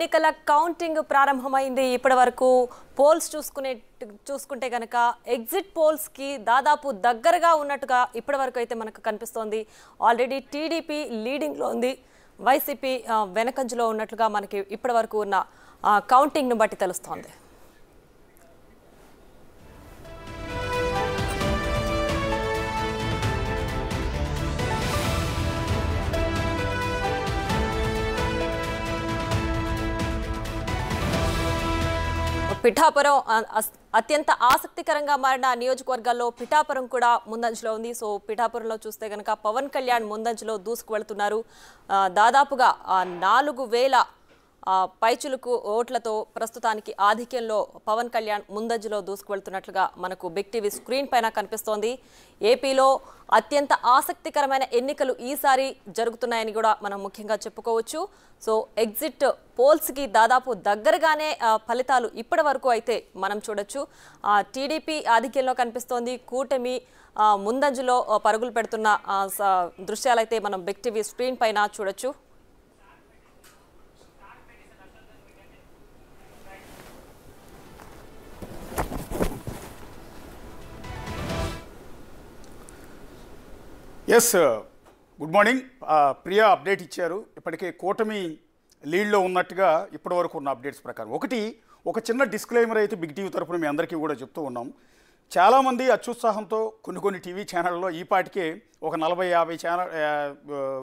ఎన్నికల కౌంటింగ్ ప్రారంభమైంది. ఇప్పటివరకు పోల్స్ చూసుకుంటే గనక ఎగ్జిట్ పోల్స్ కి దాదాపు దగ్గరగా ఉన్నట్టుగా ఇప్పటివరకు అయితే మనకు కనిపిస్తోంది. ఆల్రెడీ టీడీపీ లీడింగ్ లో ఉంది, వైసీపీ వెనకంజలో ఉన్నట్లుగా మనకి ఇప్పటివరకు ఉన్న కౌంటింగ్ ను బట్టి తెలుస్తోంది. పిఠాపురం అత్యంత ఆసక్తికరంగా మారిన నియోజకవర్గాల్లో పిఠాపురం కూడా ముందంజలో ఉంది. సో పిఠాపురంలో చూస్తే కనుక పవన్ కళ్యాణ్ ముందంజలో దూసుకు వెళ్తున్నారు. దాదాపుగా 4000 పైచులకు ఓట్లతో ప్రస్తుతానికి ఆధిక్యంలో పవన్ కళ్యాణ్ ముందంజలో దూసుకు వెళ్తున్నట్లుగా మనకు బిగ్ టీవీ స్క్రీన్ పైన కనిపిస్తోంది. ఏపీలో అత్యంత ఆసక్తికరమైన ఎన్నికలు ఈసారి జరుగుతున్నాయని కూడా మనం ముఖ్యంగా చెప్పుకోవచ్చు. సో ఎగ్జిట్ పోల్స్కి దాదాపు దగ్గరగానే ఫలితాలు ఇప్పటి వరకు అయితే మనం చూడొచ్చు. టీడీపీ ఆధిక్యంలో కనిపిస్తోంది, కూటమి ముందంజలో పరుగులు పెడుతున్న దృశ్యాలైతే మనం బిగ్ టీవీ స్క్రీన్ పైన చూడొచ్చు. Yes, good morning. Priya update ఇచ్చారు. ఇప్పటికే కూటమి లీడ్లో ఉన్నట్టుగా ఇప్పటివరకు ఉన్న అప్డేట్స్ ప్రకారం ఒక చిన్న డిస్క్లైమర్ అయితే బిగ్ టీవీ తరఫున మీ అందరికీ కూడా చెప్తూ ఉన్నాం. చాలామంది అత్యుత్సాహంతో కొన్ని టీవీ ఛానళ్ళలో ఈ పాటికే ఒక 40-50